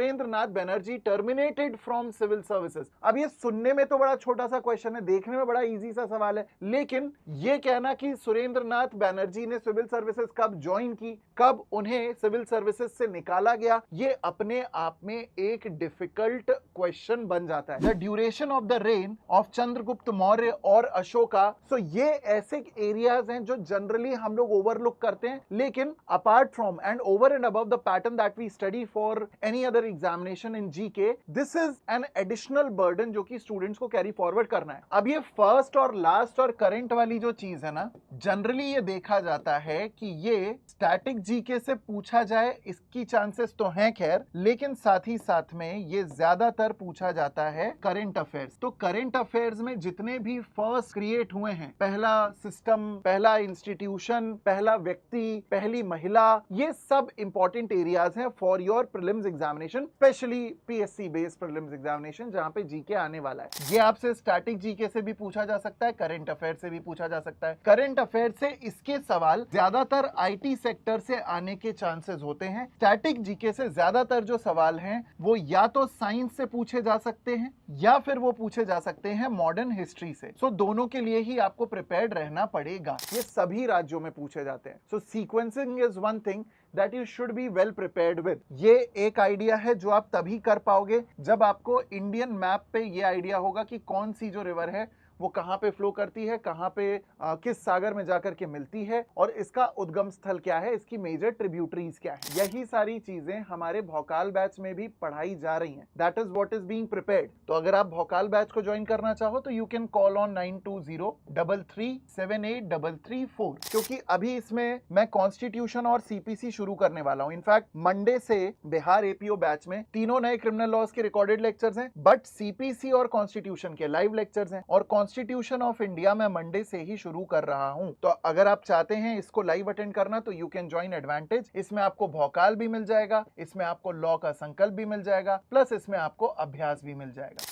Surendra Nath Banerjee terminated from civil services. अब ये सुनने में तो बड़ा छोटा सा क्वेश्चन है, देखने में बड़ा इजी सा सवाल है, लेकिन ये कहना कि सुरेंद्र नाथ बनर्जी ने सिविल सर्विसेज कब ज्वाइन की, कब उन्हें सिविल सर्विसेज से निकाला गया, ये अपने आप में एक डिफिकल्ट क्वेश्चन बन जाता है। The duration of the rain of Chandragupta Maurya और अशोका, सो ये ऐसे एरियाज हैं जो जनरली हम लोग ओवरलुक करते हैं, लेकिन apart from and over and above the pattern that we study for any other examination in GK, this is an additional burden जो कि स्टूडेंट्स को कैरी फॉरवर्ड करना है। अब ये फर्स्ट और लास्ट और करंट वाली जो चीज है ना, जनरली ये देखा जाता है कि ये स्टैटिक जीके से पूछा जाए इसकी चांसेस तो हैं खैर, लेकिन साथ ही साथ में ये ज्यादातर पूछा जाता है करंट अफेयर्स। तो करंट अफेयर्स में जितने भी फर्स्ट क्रिएट हुए हैं, पहला सिस्टम, पहला इंस्टीट्यूशन, पहला व्यक्ति, पहली महिला, ये सब इंपॉर्टेंट एरियाज हैं for your prelims examination, specially PSC based prelims examination जहां पे जीके आने वाला है। ये आपसे स्टैटिक जीके से भी पूछा जा सकता है, करंट अफेयर से भी पूछा जा सकता है। करंट अफेयर से इसके सवाल ज्यादातर आईटी सेक्टर से आने के चांसेस होते हैं। स्टैटिक जीके से ज्यादातर जो सवाल हैं वो या तो साइंस से पूछे जा सकते हैं या फिर वो पूछे जा सकते हैं मॉडर्न हिस्ट्री से। सो दोनों के लिए ही आपको प्रिपेयर्ड रहना पड़ेगा। ये सभी राज्यों में पूछे जाते हैं। So sequencing is one thing that you should be well prepared with। ये एक आइडिया है जो आप तभी कर पाओगे जब आपको इंडियन मैप पे ये आइडिया होगा कि कौन सी जो रिवर है वो कहाँ पे फ्लो करती है, कहाँ पे किस सागर में जाकर के मिलती है और इसका उद्गम स्थल क्या है, इसकी मेजर ट्रिब्यूटरीज क्या है। यही सारी चीजें हमारे भौकाल बैच में भी पढ़ाई जा रही हैं। That is what is being prepared. तो अगर आप भौकाल बैच को ज्वाइन करना चाहो तो यू कैन कॉल ऑन 9203378334, क्योंकि अभी इसमें मैं कॉन्स्टिट्यूशन और सीपीसी शुरू करने वाला हूं। इनफैक्ट मंडे से बिहार एपीओ बैच में तीनों नए क्रिमिनल लॉज के रिकॉर्डेड लेक्चर्स हैं, बट सीपीसी और कॉन्स्टिट्यूशन के लाइव लेक्चर्स हैं। और कॉन्स्टिट्यूशन ऑफ इंडिया मैं मंडे से ही शुरू कर रहा हूं। तो अगर आप चाहते हैं इसको लाइव अटेंड करना तो यू कैन ज्वाइन एडवांटेज। इसमें आपको भौकाल भी मिल जाएगा, इसमें आपको लॉ का संकल्प भी मिल जाएगा, प्लस इसमें आपको अभ्यास भी मिल जाएगा।